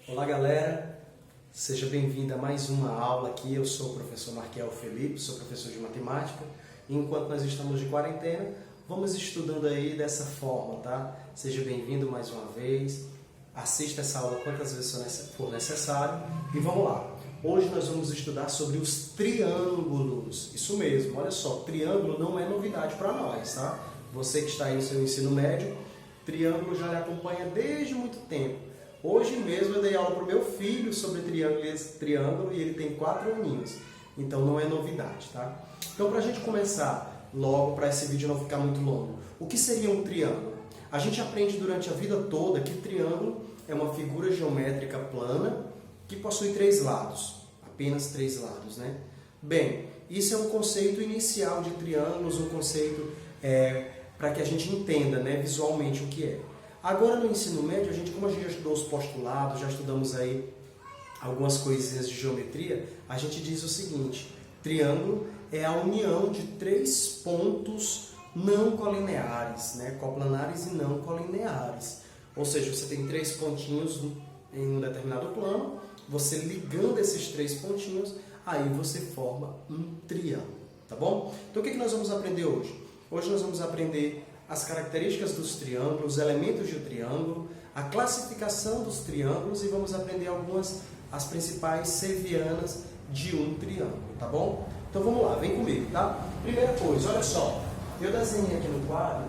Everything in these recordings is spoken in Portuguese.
Olá galera, seja bem-vindo a mais uma aula aqui. Eu sou o professor Marquiel Felipe, sou professor de matemática e enquanto nós estamos de quarentena, vamos estudando aí dessa forma, tá? Seja bem-vindo mais uma vez, assista essa aula quantas vezes for necessário e vamos lá. Hoje nós vamos estudar sobre os triângulos, isso mesmo, olha só, triângulo não é novidade para nós, tá? Você que está aí no seu ensino médio, triângulo já lhe acompanha desde muito tempo. Hoje mesmo eu dei aula para o meu filho sobre triângulo e ele tem 4 aninhos. Então não é novidade, tá? Então para a gente começar logo, para esse vídeo não ficar muito longo, o que seria um triângulo? A gente aprende durante a vida toda que triângulo é uma figura geométrica plana que possui 3 lados. Apenas 3 lados, né? Bem, isso é um conceito inicial de triângulos, um conceito para que a gente entenda, né, visualmente o que é. Agora no ensino médio, como a gente já estudou os postulados, já estudamos aí algumas coisinhas de geometria, a gente diz o seguinte: triângulo é a união de 3 pontos não colineares, né? Coplanares e não colineares. Ou seja, você tem 3 pontinhos em um determinado plano, você ligando esses 3 pontinhos, aí você forma um triângulo, tá bom? Então o que nós vamos aprender hoje? Hoje nós vamos aprender as características dos triângulos, os elementos de um triângulo, a classificação dos triângulos e vamos aprender as principais servianas de um triângulo, tá bom? Então vamos lá, vem comigo, tá? Primeira coisa, olha só, eu desenhei aqui no quadro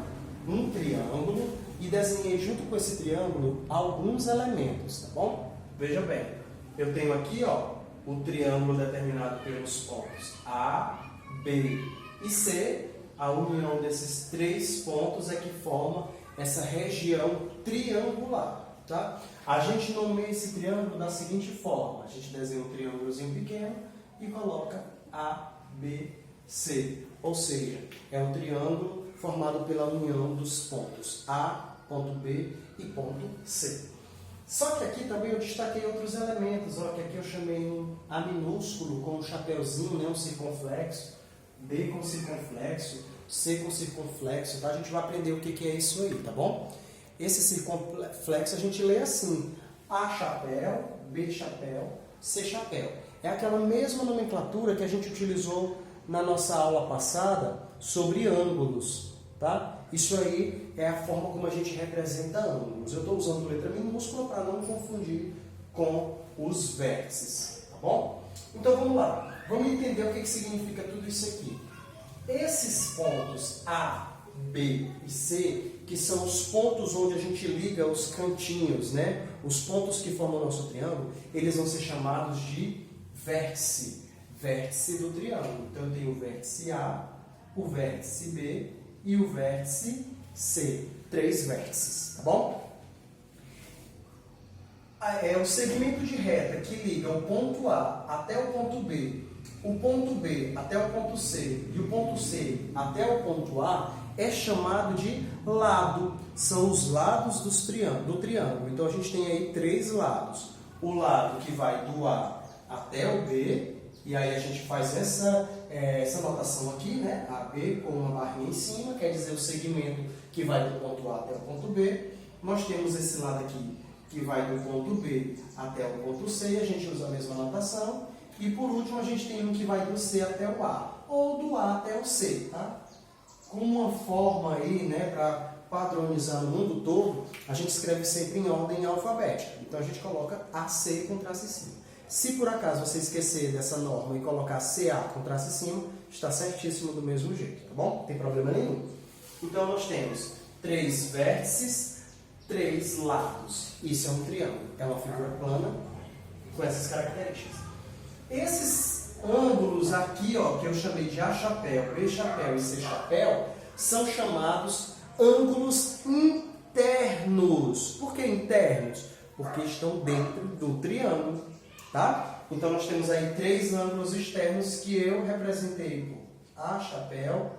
um triângulo e desenhei junto com esse triângulo alguns elementos, tá bom? Veja bem, eu tenho aqui, ó, o triângulo determinado pelos pontos A, B e C. A união desses 3 pontos é que forma essa região triangular, tá? A gente nomeia esse triângulo da seguinte forma: a gente desenha um triângulozinho pequeno e coloca A, B, C. Ou seja, é um triângulo formado pela união dos pontos A, ponto B e ponto C. Só que aqui também eu destaquei outros elementos, ó, que aqui eu chamei um A minúsculo com um chapeuzinho, né, um circunflexo, B com circunflexo, C com circunflexo, tá? A gente vai aprender o que é isso aí, tá bom? Esse circunflexo a gente lê assim: A chapéu, B chapéu, C chapéu. É aquela mesma nomenclatura que a gente utilizou na nossa aula passada sobre ângulos, tá? Isso aí é a forma como a gente representa ângulos. Eu estou usando letra minúscula para não confundir com os vértices, tá bom? Então vamos lá, vamos entender o que significa tudo isso aqui. Esses pontos A, B e C, que são os pontos onde a gente liga os cantinhos, né? Os pontos que formam o nosso triângulo, eles vão ser chamados de vértice, vértice do triângulo. Então eu tenho o vértice A, o vértice B e o vértice C. 3 vértices, tá bom? É o segmento de reta que liga o ponto A até o ponto B, o ponto B até o ponto C e o ponto C até o ponto A é chamado de lado. São os lados do triângulo. Então a gente tem aí 3 lados. O lado que vai do A até o B, e aí a gente faz essa notação aqui, né? AB com uma barrinha em cima, quer dizer o segmento que vai do ponto A até o ponto B. Nós temos esse lado aqui que vai do ponto B até o ponto C, e a gente usa a mesma notação. E por último a gente tem um que vai do C até o A, ou do A até o C, tá? Com uma forma aí, né, para padronizar no mundo todo, a gente escreve sempre em ordem alfabética. Então a gente coloca AC com traço em cima. Se por acaso você esquecer dessa norma e colocar CA com traço em cima, está certíssimo do mesmo jeito, tá bom? Não tem problema nenhum. Então nós temos 3 vértices, 3 lados. Isso é um triângulo, é uma figura plana com essas características. Esses ângulos aqui, ó, que eu chamei de A chapéu, B chapéu e C chapéu, são chamados ângulos internos. Por que internos? Porque estão dentro do triângulo, tá? Então nós temos aí 3 ângulos externos que eu representei por A chapéu,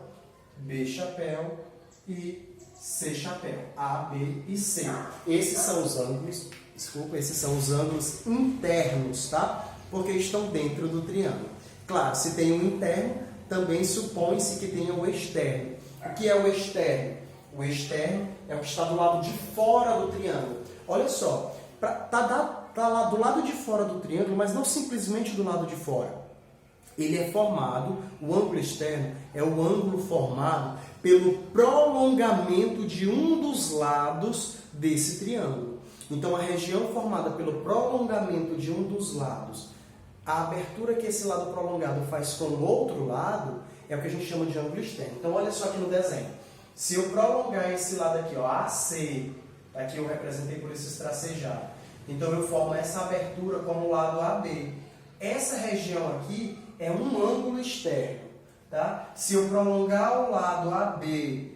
B chapéu e C chapéu. A, B e C. Esses são os ângulos internos, tá? Porque estão dentro do triângulo. Claro, se tem um interno, também supõe-se que tenha o externo. O que é o externo? O externo é o que está do lado de fora do triângulo. Olha só, tá tá lá do lado de fora do triângulo, mas não simplesmente do lado de fora. Ele é formado, o ângulo externo é o ângulo formado pelo prolongamento de um dos lados desse triângulo. Então, a região formada pelo prolongamento de um dos lados, a abertura que esse lado prolongado faz com o outro lado, é o que a gente chama de ângulo externo. Então, olha só aqui no desenho. Se eu prolongar esse lado aqui, ó, AC, aqui eu representei por esses tracejados. Então, eu formo essa abertura como o lado AB. Essa região aqui é um ângulo externo, tá? Se eu prolongar o lado AB,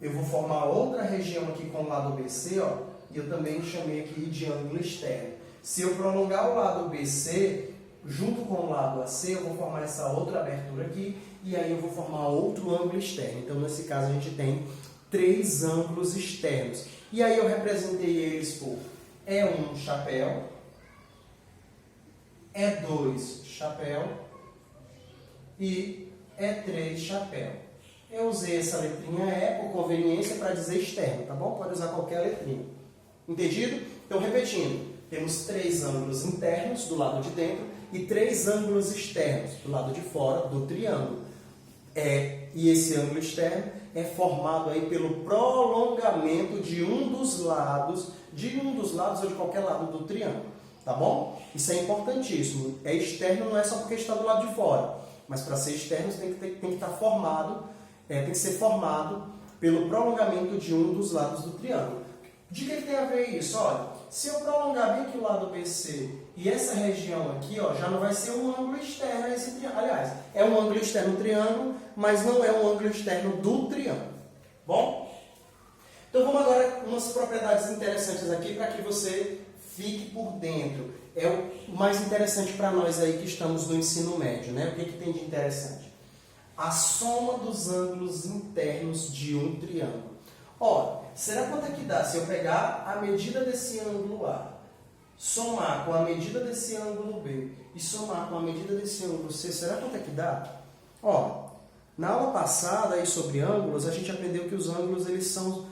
eu vou formar outra região aqui com o lado BC, ó, e eu também chamei aqui de ângulo externo. Se eu prolongar o lado BC, junto com o lado AC, eu vou formar essa outra abertura aqui, e aí eu vou formar outro ângulo externo. Então, nesse caso, a gente tem 3 ângulos externos. E aí eu representei eles por E1 chapéu, E2 chapéu e E3 chapéu. Eu usei essa letrinha E por conveniência para dizer externo, tá bom? Pode usar qualquer letrinha. Entendido? Então, repetindo, temos 3 ângulos internos do lado de dentro e 3 ângulos externos do lado de fora do triângulo. E esse ângulo externo é formado aí pelo prolongamento de um dos lados ou de qualquer lado do triângulo, tá bom? Isso é importantíssimo. É externo, não é só porque está do lado de fora, mas para ser externo tem que estar formado, tem que ser formado pelo prolongamento de um dos lados do triângulo. De que tem a ver isso? Olha, se eu prolongar bem aqui o lado BC e essa região aqui, ó, já não vai ser um ângulo externo a esse triângulo. Aliás, é um ângulo externo do triângulo, mas não é um ângulo externo do triângulo. Bom? Então vamos agora umas propriedades interessantes aqui para que você fique por dentro. É o mais interessante para nós aí que estamos no ensino médio, né? O que tem de interessante? A soma dos ângulos internos de um triângulo. Ora, será quanto é que dá se eu pegar a medida desse ângulo A, somar com a medida desse ângulo B e somar com a medida desse ângulo C, será quanto é que dá? Ó, na aula passada aí sobre ângulos, a gente aprendeu que os ângulos eles são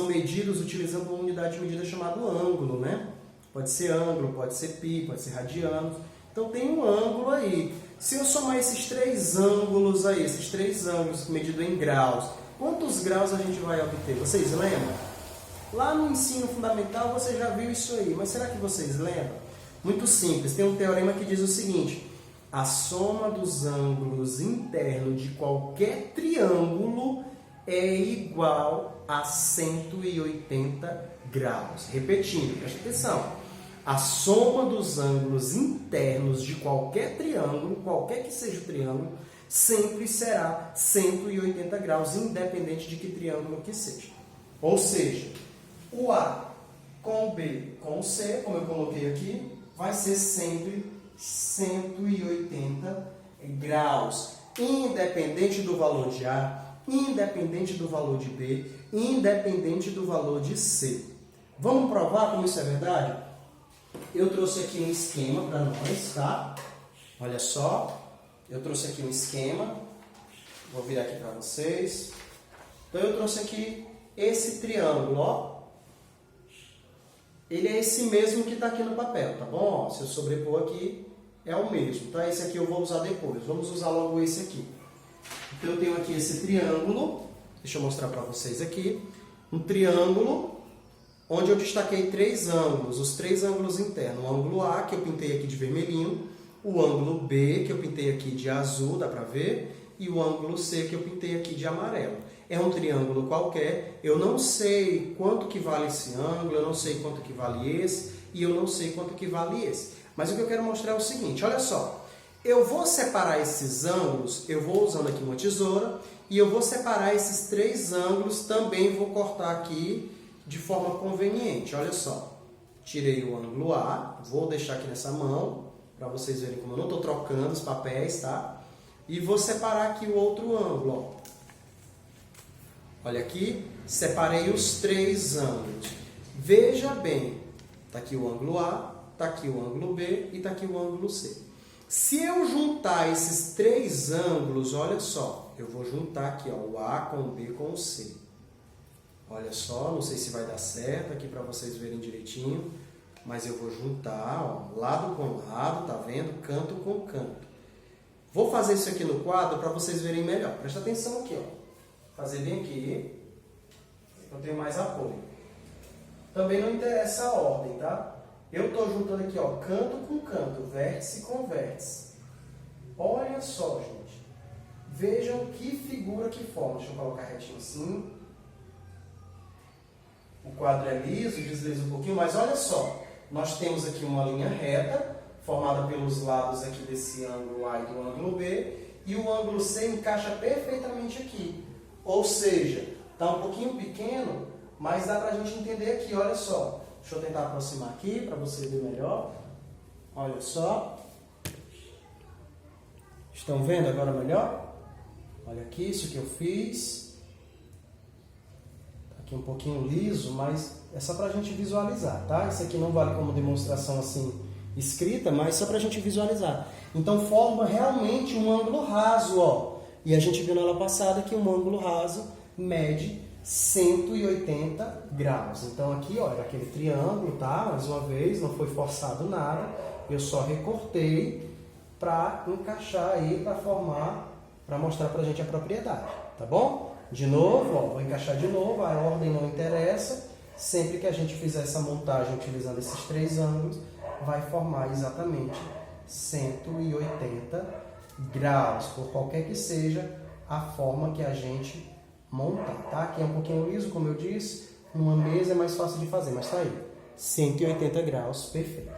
medidos utilizando uma unidade de medida chamada ângulo, né? Pode ser ângulo, pode ser pi, pode ser radiano. Então tem um ângulo aí. Se eu somar esses 3 ângulos aí, esses 3 ângulos medidos em graus, quantos graus a gente vai obter? Vocês lembram? Lá no ensino fundamental você já viu isso aí, mas será que vocês lembram? Muito simples, tem um teorema que diz o seguinte: a soma dos ângulos internos de qualquer triângulo é igual a 180 graus. Repetindo, presta atenção. A soma dos ângulos internos de qualquer triângulo, qualquer que seja o triângulo, sempre será 180 graus, independente de que triângulo que seja. Ou seja, o A com o B com o C, como eu coloquei aqui, vai ser sempre 180 graus, independente do valor de A, independente do valor de B, independente do valor de C. Vamos provar como isso é verdade? Eu trouxe aqui um esquema para nós, tá? Olha só, eu trouxe aqui um esquema, vou virar aqui para vocês. Então eu trouxe aqui esse triângulo, ó. Ele é esse mesmo que está aqui no papel, tá bom? Ó, se eu sobrepor aqui, é o mesmo, tá? Esse aqui eu vou usar depois, vamos usar logo esse aqui. Então eu tenho aqui esse triângulo, deixa eu mostrar para vocês aqui, um triângulo onde eu destaquei 3 ângulos, os 3 ângulos internos. O ângulo A, que eu pintei aqui de vermelhinho, o ângulo B, que eu pintei aqui de azul, dá para ver, e o ângulo C, que eu pintei aqui de amarelo. É um triângulo qualquer, eu não sei quanto que vale esse ângulo, eu não sei quanto que vale esse, e eu não sei quanto que vale esse. Mas o que eu quero mostrar é o seguinte, olha só, eu vou separar esses ângulos, eu vou usando aqui uma tesoura, e eu vou separar esses 3 ângulos, também vou cortar aqui de forma conveniente. Olha só, tirei o ângulo A, vou deixar aqui nessa mão, para vocês verem como eu não estou trocando os papéis, tá? E vou separar aqui o outro ângulo, ó. Olha aqui, separei os 3 ângulos. Veja bem, está aqui o ângulo A, está aqui o ângulo B e está aqui o ângulo C. Se eu juntar esses 3 ângulos, olha só, eu vou juntar aqui, ó, o A com o B com o C. Olha só, não sei se vai dar certo aqui para vocês verem direitinho. Mas eu vou juntar, ó, lado com lado, tá vendo? Canto com canto. Vou fazer isso aqui no quadro para vocês verem melhor. Presta atenção aqui, ó. Fazer bem aqui. Eu tenho mais apoio. Também não interessa a ordem, tá? Eu estou juntando aqui, ó, canto com canto, vértice com vértice. Olha só, gente. Vejam que figura que forma. Deixa eu colocar retinho assim. O quadro é liso, desliza um pouquinho, mas olha só. Nós temos aqui uma linha reta, formada pelos lados aqui desse ângulo A e do ângulo B, e o ângulo C encaixa perfeitamente aqui. Ou seja, está um pouquinho pequeno, mas dá para a gente entender aqui, olha só. Deixa eu tentar aproximar aqui para você ver melhor. Olha só. Estão vendo agora melhor? Olha aqui, isso que eu fiz. Tá aqui um pouquinho liso, mas é só para a gente visualizar, tá? Isso aqui não vale como demonstração assim escrita, mas só para a gente visualizar. Então forma realmente um ângulo raso, ó. E a gente viu na aula passada que um ângulo raso mede 180 graus. Então aqui, ó, era aquele triângulo, tá? Mais uma vez, não foi forçado nada. Eu só recortei para encaixar aí, para formar, para mostrar para a gente a propriedade, tá bom? De novo, ó, vou encaixar de novo, a ordem não interessa. Sempre que a gente fizer essa montagem utilizando esses três ângulos, vai formar exatamente 180 graus, por qualquer que seja a forma que a gente montar, tá? Aqui é um pouquinho liso, como eu disse, numa mesa é mais fácil de fazer, mas tá aí, 180 graus, perfeito.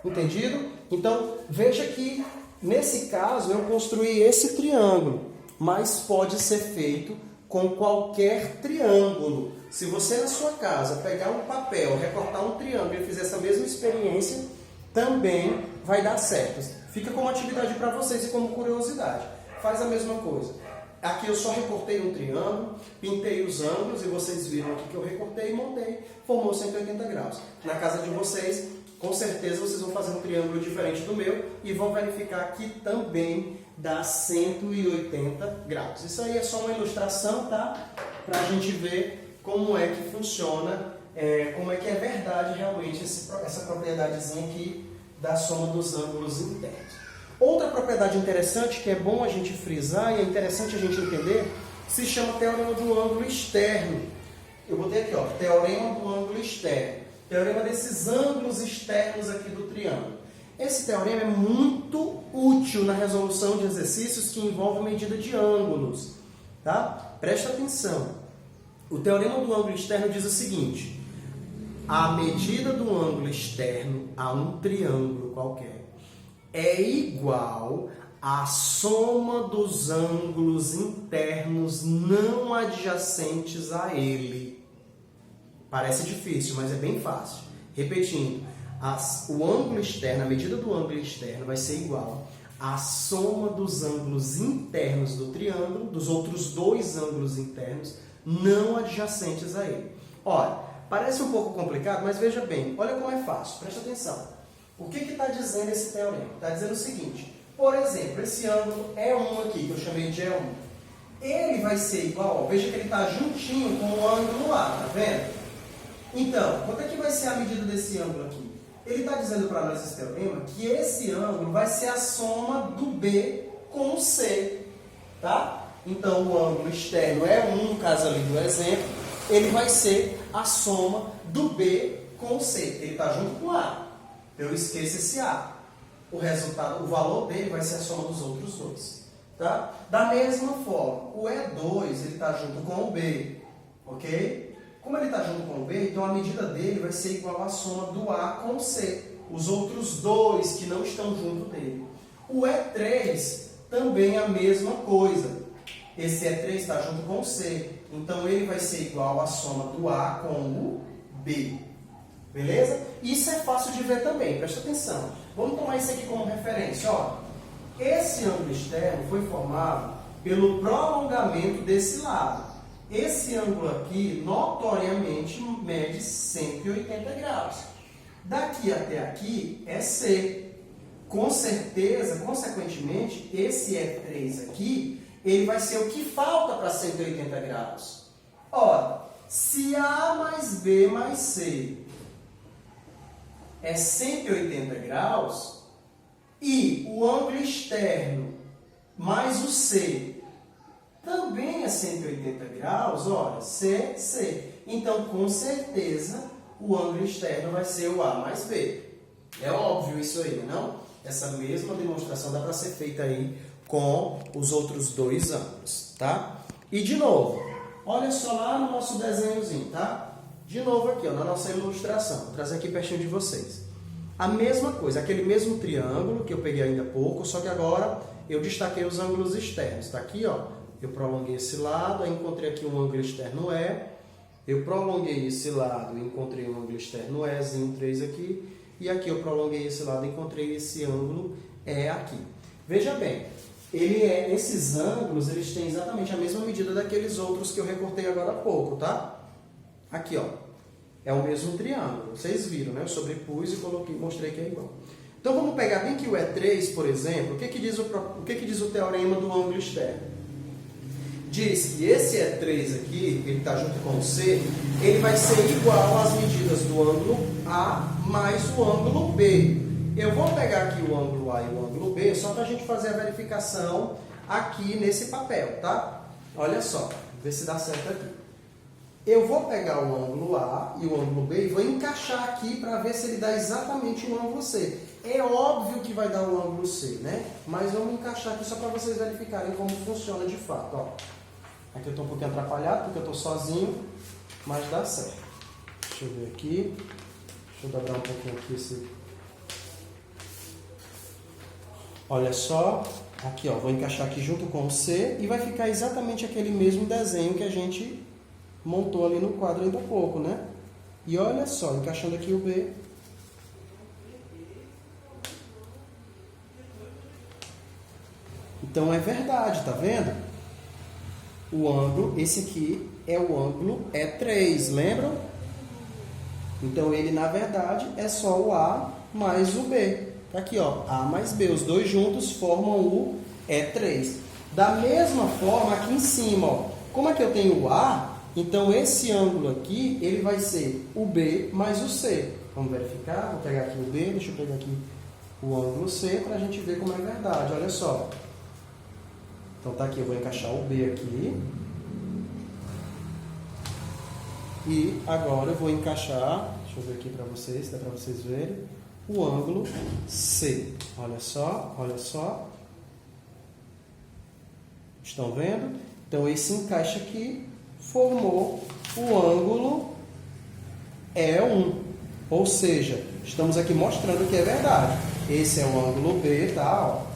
Entendido? Então, veja que, nesse caso, eu construí esse triângulo, mas pode ser feito com qualquer triângulo. Se você na sua casa pegar um papel, recortar um triângulo e fizer essa mesma experiência, também vai dar certo. Fica como atividade para vocês e como curiosidade. Faz a mesma coisa. Aqui eu só recortei um triângulo, pintei os ângulos e vocês viram aqui que eu recortei e montei, formou 180 graus. Na casa de vocês, com certeza vocês vão fazer um triângulo diferente do meu e vão verificar que também dá 180 graus. Isso aí é só uma ilustração, tá? Para a gente ver como é que funciona, como é que é verdade realmente essa propriedadezinha aqui da soma dos ângulos internos. Outra propriedade interessante que é bom a gente frisar e é interessante a gente entender, se chama teorema do ângulo externo. Eu botei aqui, ó, teorema do ângulo externo. Teorema desses ângulos externos aqui do triângulo. Esse teorema é muito útil na resolução de exercícios que envolvem medida de ângulos, tá? Presta atenção. O teorema do ângulo externo diz o seguinte: a medida do ângulo externo a um triângulo qualquer é igual à soma dos ângulos internos não adjacentes a ele. Parece difícil, mas é bem fácil. Repetindo, o ângulo externo, a medida do ângulo externo vai ser igual à soma dos ângulos internos do triângulo, dos outros dois ângulos internos não adjacentes a ele. Olha, parece um pouco complicado, mas veja bem, olha como é fácil, presta atenção. O que está dizendo esse teorema? Está dizendo o seguinte, por exemplo, esse ângulo E1 aqui, que eu chamei de E1, ele vai ser igual, ó, veja que ele está juntinho com o ângulo A, tá vendo? Então, quanto é que vai ser a medida desse ângulo aqui? Ele está dizendo para nós, esse teorema, que esse ângulo vai ser a soma do B com o C, tá? Então, o ângulo externo E1, no caso ali do exemplo, ele vai ser a soma do B com o C. Ele está junto com o A. Eu esqueço esse A. O resultado, o valor dele vai ser a soma dos outros dois. Tá? Da mesma forma, o E2 ele está junto com o B. Ok? Como ele está junto com o B, então a medida dele vai ser igual à soma do A com o C. Os outros dois que não estão junto dele. O E3 também é a mesma coisa. Esse E3 está junto com o C. Então ele vai ser igual à soma do A com o B. Beleza? Isso é fácil de ver também, presta atenção. Vamos tomar isso aqui como referência. Ó. Esse ângulo externo foi formado pelo prolongamento desse lado. Esse ângulo aqui, notoriamente, mede 180 graus. Daqui até aqui é C. Com certeza, consequentemente, esse E3 aqui, ele vai ser o que falta para 180 graus. Ora, se A mais B mais C é 180 graus e o ângulo externo mais o C também é 180 graus, olha, C. Então, com certeza, o ângulo externo vai ser o A mais B. É óbvio isso aí, não? Essa mesma demonstração dá para ser feita aí com os outros dois ângulos, tá? E de novo, olha só lá no nosso desenhozinho, tá? De novo aqui, ó, na nossa ilustração. Vou trazer aqui pertinho de vocês. A mesma coisa, aquele mesmo triângulo que eu peguei ainda há pouco, só que agora eu destaquei os ângulos externos. Tá aqui, ó. Eu prolonguei esse lado, aí encontrei aqui um ângulo externo E. Eu prolonguei esse lado e encontrei um ângulo externo Ezinho 3 aqui. E aqui eu prolonguei esse lado e encontrei esse ângulo E aqui. Veja bem, esses ângulos eles têm exatamente a mesma medida daqueles outros que eu recortei agora há pouco, tá? Aqui, ó. É o mesmo triângulo. Vocês viram, né? Eu sobrepus e mostrei que é igual. Então vamos pegar bem que o E3, por exemplo. O que que diz o teorema do ângulo externo? Diz que esse E3 aqui, ele está junto com o C, ele vai ser igual às medidas do ângulo A mais o ângulo B. Eu vou pegar aqui o ângulo A e o ângulo B só para a gente fazer a verificação aqui nesse papel, tá? Olha só, ver se dá certo aqui. Eu vou pegar o ângulo A e o ângulo B e vou encaixar aqui para ver se ele dá exatamente o ângulo C. É óbvio que vai dar o ângulo C, né? Mas vamos encaixar aqui só para vocês verificarem como funciona de fato, ó. Aqui eu estou um pouquinho atrapalhado porque eu estou sozinho, mas dá certo. Deixa eu ver aqui. Deixa eu dobrar um pouquinho aqui esse... Olha só. Aqui, ó. Vou encaixar aqui junto com o C e vai ficar exatamente aquele mesmo desenho que a gente montou ali no quadro ainda há pouco, né? E olha só, encaixando aqui o B. Então é verdade, tá vendo? O ângulo, esse aqui é o ângulo E3, lembram? Então ele na verdade é só o A mais o B. Aqui, ó, A mais B, os dois juntos formam o E3. Da mesma forma aqui em cima, ó, como é que eu tenho o A, então esse ângulo aqui, ele vai ser o B mais o C. Vamos verificar, vou pegar aqui o B, deixa eu pegar aqui o ângulo C para a gente ver como é verdade, olha só. Então tá aqui, eu vou encaixar o B aqui. E agora eu vou encaixar, deixa eu ver aqui para vocês, dá para vocês verem, o ângulo C. Olha só, olha só. Estão vendo? Então esse encaixe aqui formou o ângulo E1. Ou seja, estamos aqui mostrando que é verdade. Esse é o ângulo B, tá? Ó.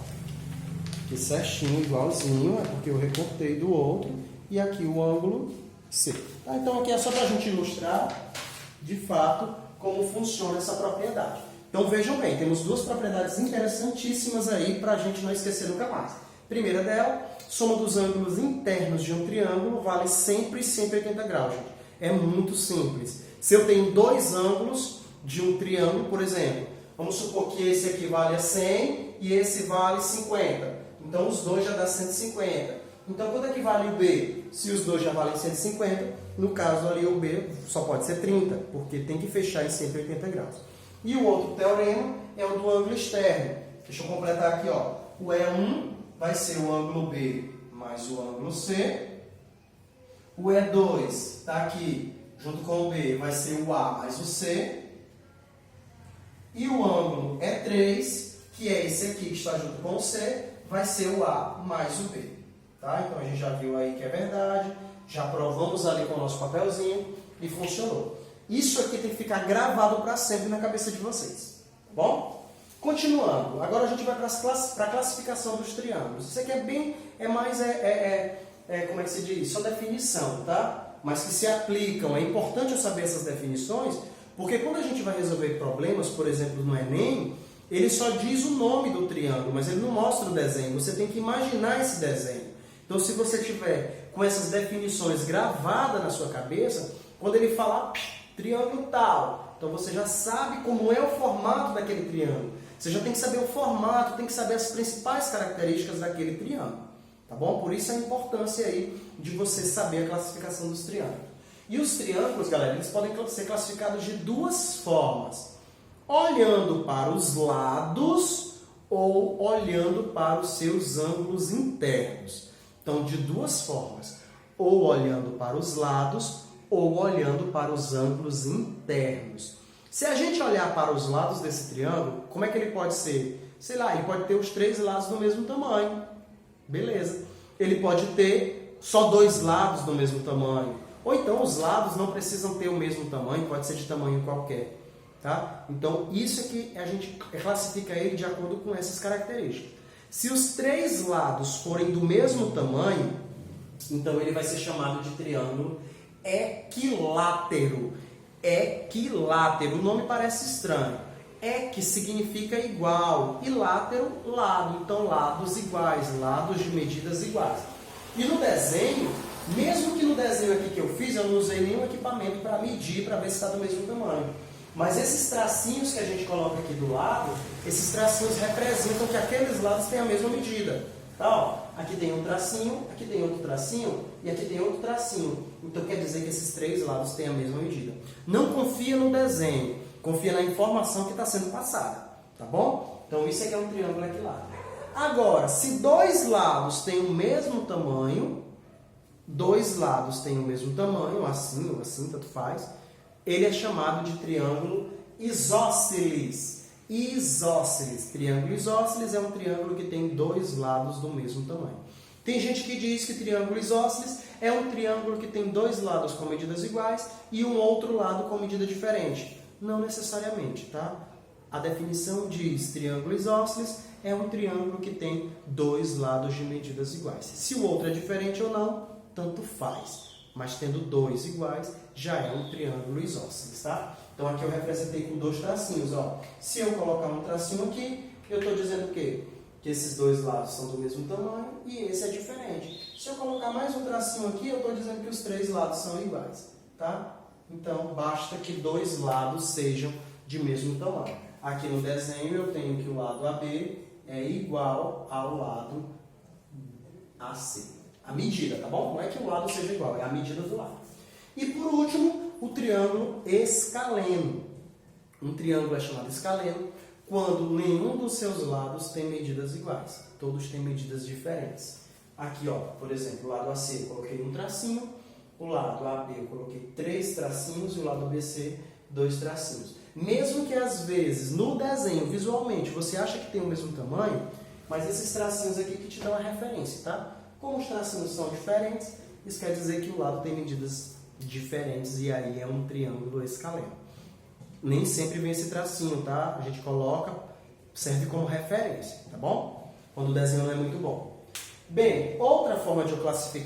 Aqui certinho, igualzinho, é porque eu recortei do outro. E aqui o ângulo C. Tá? Então aqui é só para a gente ilustrar, de fato, como funciona essa propriedade. Então vejam bem, temos duas propriedades interessantíssimas aí para a gente não esquecer nunca mais. Primeira dela, soma dos ângulos internos de um triângulo vale sempre 180 graus, gente. É muito simples. Se eu tenho dois ângulos de um triângulo, por exemplo, vamos supor que esse aqui vale 100 e esse vale 50. Então, os dois já dá 150. Então, quanto é que vale o B? Se os dois já valem 150, no caso ali o B só pode ser 30, porque tem que fechar em 180 graus. E o outro teorema é o do ângulo externo. Deixa eu completar aqui, ó. O E1 vai ser o ângulo B mais o ângulo C. O E2 está aqui, junto com o B, vai ser o A mais o C. E o ângulo E3, que é esse aqui que está junto com o C, vai ser o A mais o B. Tá? Então a gente já viu aí que é verdade, já provamos ali com o nosso papelzinho e funcionou. Isso aqui tem que ficar gravado para sempre na cabeça de vocês. Tá bom? Continuando, agora a gente vai para a classificação dos triângulos. Isso aqui como é que se diz? Só definição, tá? Mas que se aplicam. É importante eu saber essas definições, porque quando a gente vai resolver problemas, por exemplo, no Enem, ele só diz o nome do triângulo, mas ele não mostra o desenho. Você tem que imaginar esse desenho. Então, se você tiver com essas definições gravadas na sua cabeça, quando ele falar triângulo tal, então você já sabe como é o formato daquele triângulo. Você já tem que saber o formato, tem que saber as principais características daquele triângulo. Tá bom? Por isso a importância aí de você saber a classificação dos triângulos. E os triângulos, galera, eles podem ser classificados de duas formas. olhando para os lados ou olhando para os seus ângulos internos. Então, de duas formas, ou olhando para os lados ou olhando para os ângulos internos. Se a gente olhar para os lados desse triângulo, como é que ele pode ser? Sei lá, ele pode ter os 3 lados do mesmo tamanho. Beleza. Ele pode ter só 2 lados do mesmo tamanho. Ou então os lados não precisam ter o mesmo tamanho, pode ser de tamanho qualquer. Tá? Então, isso é que a gente classifica ele de acordo com essas características. Se os 3 lados forem do mesmo tamanho, então ele vai ser chamado de triângulo equilátero. Equilátero, o nome parece estranho. Equi significa igual e látero, lado. Então, lados iguais, lados de medidas iguais. E no desenho, mesmo que no desenho aqui que eu fiz, eu não usei nenhum equipamento para medir, para ver se está do mesmo tamanho. Mas esses tracinhos que a gente coloca aqui do lado, esses tracinhos representam que aqueles lados têm a mesma medida. Tá, ó, aqui tem um tracinho, aqui tem outro tracinho e aqui tem outro tracinho. Então quer dizer que esses 3 lados têm a mesma medida. Não confia no desenho, confia na informação que está sendo passada. Tá bom? Então isso aqui é um triângulo equilátero. Agora, se 2 lados têm o mesmo tamanho, 2 lados têm o mesmo tamanho, assim ou assim, tanto faz, ele é chamado de triângulo isósceles. Isósceles. Triângulo isósceles é um triângulo que tem 2 lados do mesmo tamanho. Tem gente que diz que triângulo isósceles é um triângulo que tem 2 lados com medidas iguais e um outro lado com medida diferente. Não necessariamente, tá? A definição diz triângulo isósceles é um triângulo que tem 2 lados de medidas iguais. Se o outro é diferente ou não, tanto faz. Mas tendo 2 iguais, já é um triângulo isósceles, tá? Então aqui eu representei com 2 tracinhos, ó. Se eu colocar um tracinho aqui, eu estou dizendo o quê? Que esses 2 lados são do mesmo tamanho e esse é diferente. Se eu colocar mais um tracinho aqui, eu estou dizendo que os 3 lados são iguais, tá? Então basta que 2 lados sejam de mesmo tamanho. Aqui no desenho eu tenho que o lado AB é igual ao lado AC. A medida, tá bom? Não é que o lado seja igual, é a medida do lado. E por último, o triângulo escaleno. Um triângulo é chamado escaleno quando nenhum dos seus lados tem medidas iguais. Todos têm medidas diferentes. Aqui, ó, por exemplo, o lado AC eu coloquei um tracinho, o lado AB eu coloquei 3 tracinhos e o lado BC 2 tracinhos. Mesmo que às vezes no desenho, visualmente, você acha que tem o mesmo tamanho, mas esses tracinhos aqui que te dão a referência, tá? Como os tracinhos são diferentes, isso quer dizer que o lado tem medidas diferentes e aí é um triângulo escaleno. Nem sempre vem esse tracinho, tá? A gente coloca, serve como referência, tá bom? Quando o desenho não é muito bom. Bem, outra forma de eu classificar